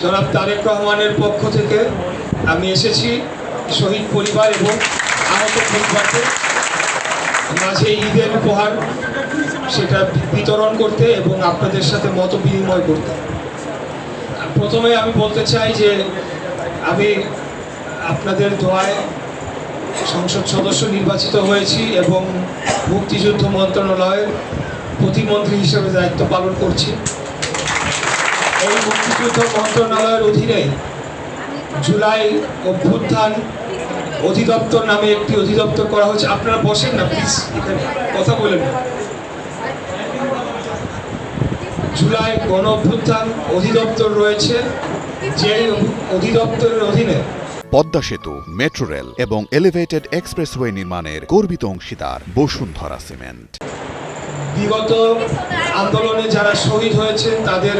জনাব তারেক রহমানের পক্ষ থেকে আমি এসেছি শহীদ পরিবার এবং আহত পরিবারকে মাঝে ঈদের উপহার সেটা বিতরণ করতে এবং আপনাদের সাথে মত বিনিময় করতে। প্রথমে আমি বলতে চাই যে আমি আপনাদের দোয়ায় সংসদ সদস্য নির্বাচিত হয়েছি এবং মুক্তিযুদ্ধ মন্ত্রণালয়ের প্রতিমন্ত্রী হিসেবে দায়িত্ব পালন করছি। এই মুক্তিযুদ্ধ মন্ত্রণালয়ের অধীনে জুলাই অভ্যুত্থান অধিদপ্তর নামে একটি অধিদপ্তর করা হচ্ছে। আপনারা বসেন না প্লিজ, এখানে কথা বলেন না। জুলাই গণ অভ্যুত্থান অধিদপ্তর রয়েছে, যে অধিদপ্তরের অধীনে পদ্মা সেতু, মেট্রো রেল এবং এলিভেটেড এক্সপ্রেসওয়ে নির্মাণের গর্বিত অংশীদার বসুন্ধরা সিমেন্ট। বিগত আন্দোলনে যারা শহীদ হয়েছেন তাদের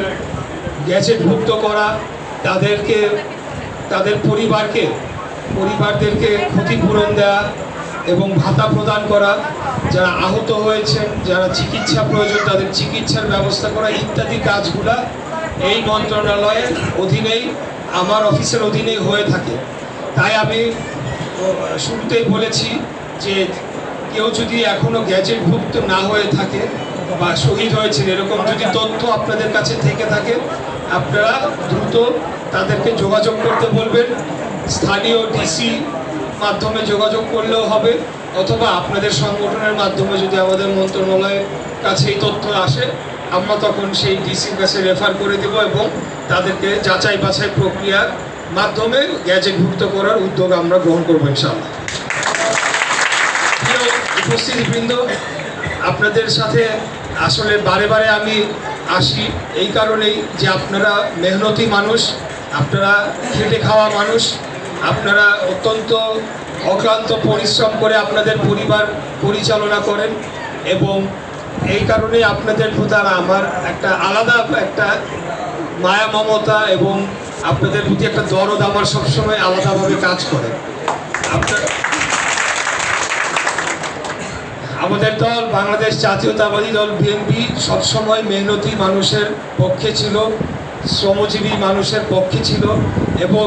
গ্যাজেটভুক্ত করা, তাদের পরিবারদেরকে ক্ষতিপূরণ দেওয়া এবং ভাতা প্রদান করা, যারা আহত হয়েছেন, যারা চিকিৎসা প্রয়োজন তাদের চিকিৎসার ব্যবস্থা করা ইত্যাদি কাজগুলা এই মন্ত্রণালয়ের অধীনেই, আমার অফিসের অধীনেই হয়ে থাকে। তাই আমি শুরুতেই বলেছি যে কেউ যদি এখনো গ্যাজেটভুক্ত না হয়ে থাকে বা শহীদ হয়েছেন এরকম যদি তথ্য আপনাদের কাছে থেকে থাকে, আপনারা দ্রুত তাদেরকে যোগাযোগ করতে বলবেন। স্থানীয় ডিসি মাধ্যমে যোগাযোগ করলেও হবে, অথবা আপনাদের সংগঠনের মাধ্যমে যদি আমাদের মন্ত্রণালয়ের কাছে এই তথ্য আসে, আমরা তখন সেই ডিসির কাছে রেফার করে দেব এবং তাদেরকে যাচাই বাছাই প্রক্রিয়ার মাধ্যমে গ্যাজেটভুক্ত করার উদ্যোগ আমরা গ্রহণ করবো ইনশাআল্লাহ। প্রিয় উপস্থিতিবৃন্দ, আপনাদের সাথে আসলে বারে বারে আমি আসি এই কারণেই যে আপনারা মেহনতি মানুষ, আপনারা খেটে খাওয়া মানুষ, আপনারা অত্যন্ত অক্লান্ত পরিশ্রম করে আপনাদের পরিবার পরিচালনা করেন এবং এই কারণে আপনাদের প্রতি আমার একটা আলাদা একটা মায়া মমতা এবং আপনাদের প্রতি একটা দরদ আমার সবসময় আলাদাভাবে কাজ করে। আমাদের দল বাংলাদেশ জাতীয়তাবাদী দল বিএনপি সবসময় মেহনতি মানুষের পক্ষে ছিল, শ্রমজীবী মানুষের পক্ষে ছিল এবং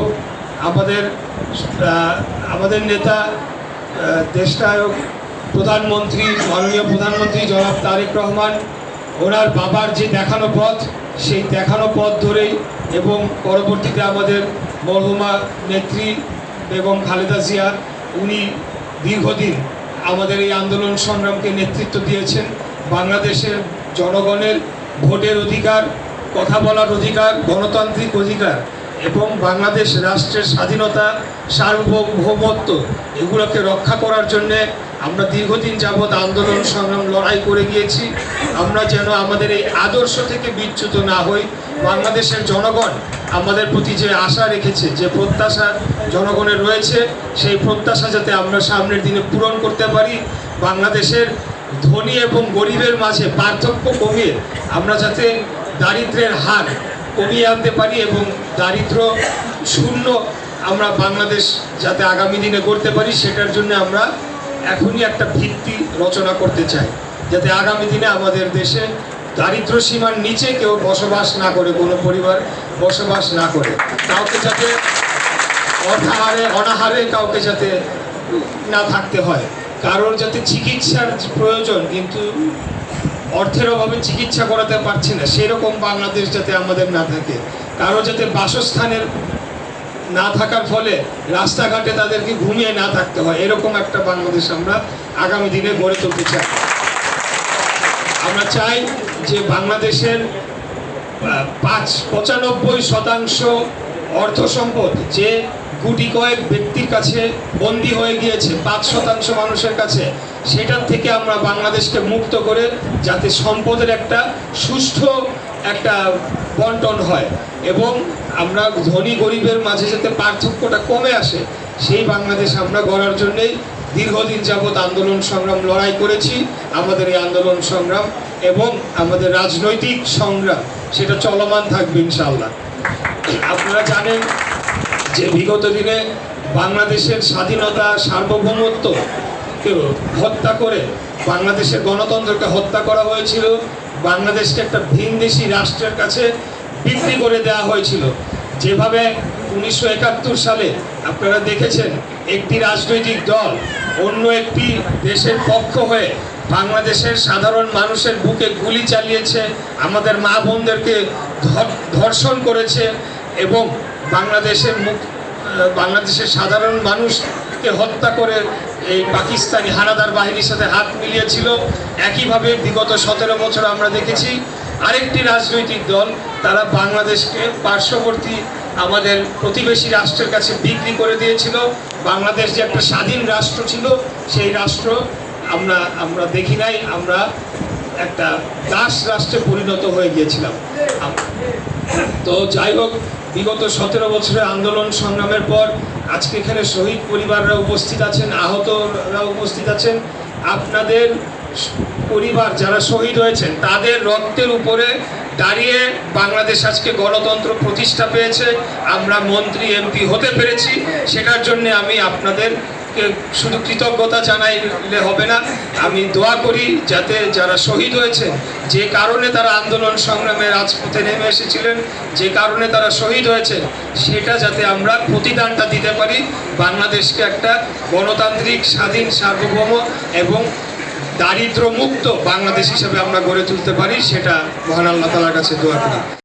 আমাদের নেতা দেশনায়ক প্রধানমন্ত্রী, মাননীয় প্রধানমন্ত্রী জনাব তারেক রহমান, ওনার বাবার যে দেখানো পথ, সেই দেখানো পথ ধরেই এবং পরবর্তীতে আমাদের মরহুমা নেত্রী বেগম খালেদা জিয়া, উনি দীর্ঘদিন আমাদের এই আন্দোলন সংগ্রামকে নেতৃত্ব দিয়েছেন। বাংলাদেশের জনগণের ভোটের অধিকার, কথা বলার অধিকার, গণতান্ত্রিক অধিকার এবং বাংলাদেশ রাষ্ট্রের স্বাধীনতা, সার্বভৌমত্ব এগুলোকে রক্ষা করার জন্যে আমরা দীর্ঘদিন যাবৎ আন্দোলন সংগ্রাম লড়াই করে গিয়েছি। আমরা যেন আমাদের এই আদর্শ থেকে বিচ্যুত না হই। বাংলাদেশের জনগণ আমাদের প্রতি যে আশা রেখেছে, যে প্রত্যাশা জনগণের রয়েছে, সেই প্রত্যাশা যাতে আমরা সামনের দিনে পূরণ করতে পারি। বাংলাদেশের ধনী এবং গরিবের মাঝে পার্থক্য কমিয়ে আমরা যাতে দারিদ্র্যের হার কমিয়ে আনতে পারি এবং দারিদ্র শূন্য আমরা বাংলাদেশ যাতে আগামী দিনে করতে পারি, সেটার জন্য আমরা এখনই একটা ভিত্তি রচনা করতে চাই, যাতে আগামী দিনে আমাদের দেশে দারিদ্র সীমার নিচে কেউ বসবাস না করে, কোনো পরিবার বসবাস না করে, কাউকে যাতে অনাহারে কাউকে যাতে না থাকতে হয়, কারোর যাতে চিকিৎসার প্রয়োজন কিন্তু অর্থের অভাবে চিকিৎসা করাতে পারছি না, সেরকম বাংলাদেশ যাতে আমাদের না থাকে, কারো যাতে বাসস্থানের না থাকার ফলে রাস্তাঘাটে তাদেরকে ঘুমিয়ে না থাকতে হয়, এরকম একটা বাংলাদেশ আমরা আগামী দিনে গড়ে তুলতে চাই। আমরা চাই যে বাংলাদেশের 95% অর্থ সম্পদ যে গুটি কয়েক ব্যক্তির কাছে বন্দী হয়ে গিয়েছে, 5% মানুষের কাছে, সেটার থেকে আমরা বাংলাদেশকে মুক্ত করে যাতে সম্পদের একটা সুষ্ঠু একটা বন্টন হয় এবং আমরা ধনী গরিবের মাঝে যাতে পার্থক্যটা কমে আসে, সেই বাংলাদেশ আমরা গড়ার জন্যেই দীর্ঘদিন যাবৎ আন্দোলন সংগ্রাম লড়াই করেছি। আমাদের এই আন্দোলন সংগ্রাম এবং আমাদের রাজনৈতিক সংগ্রাম সেটা চলমান থাকবে ইনশাআল্লাহ। আপনারা জানেন যে বিগত দিনে বাংলাদেশের স্বাধীনতা, সার্বভৌমত্বকে হত্যা করে বাংলাদেশের গণতন্ত্রকে হত্যা করা হয়েছিল, বাংলাদেশকে একটা ভিনদেশি রাষ্ট্রের কাছে বিক্রি করে দেওয়া হয়েছিল। যেভাবে 1971 সালে আপনারা দেখেছেন একটি রাজনৈতিক দল অন্য একটি দেশের পক্ষ হয়ে বাংলাদেশের সাধারণ মানুষের বুকে গুলি চালিয়েছে, আমাদের মা বোনদেরকে ধর্ষণ করেছে এবং বাংলাদেশের সাধারণ মানুষকে হত্যা করে এই পাকিস্তানি হানাদার বাহিনীর সাথে হাত মিলিয়েছিল। একইভাবে বিগত 17 বছর আমরা দেখেছি আরেকটি রাজনৈতিক দল তারা বাংলাদেশকে পার্শ্ববর্তী আমাদের প্রতিবেশী রাষ্ট্রের কাছে বিক্রি করে দিয়েছিল। বাংলাদেশ যে একটা স্বাধীন রাষ্ট্র ছিল সেই রাষ্ট্র আমরা দেখি নাই, আমরা একটা দাস রাষ্ট্রে পরিণত হয়ে গিয়েছিলাম। তো যাই হোক, বিগত 17 বছরের আন্দোলন সংগ্রামের পর আজকে এখানে শহীদ পরিবাররা উপস্থিত আছেন, আহতরা উপস্থিত আছেন। আপনাদের পরিবার যারা শহীদ হয়েছেন তাদের রক্তের উপরে দাঁড়িয়ে বাংলাদেশ আজকে গণতন্ত্র প্রতিষ্ঠা পেয়েছে, আমরা মন্ত্রী এমপি হতে পেরেছি। সেটার জন্য আমি আপনাদেরকে শুধু কৃতজ্ঞতা জানাইলে হবে না, আমি দোয়া করি যাতে যারা শহীদ হয়েছেন, যে কারণে তারা আন্দোলন সংগ্রামে রাজপথে নেমে এসেছিলেন, যে কারণে তারা শহীদ হয়েছেন, সেটা যাতে আমরা প্রতিদানটা দিতে পারি, বাংলাদেশকে একটা গণতান্ত্রিক স্বাধীন সার্বভৌম এবং দারিদ্র্য মুক্ত বাংলাদেশ হিসেবে আমরা গড়ে তুলতে পারি, সেটা মহান আল্লাহ তাআলার কাছে দোয়া করি।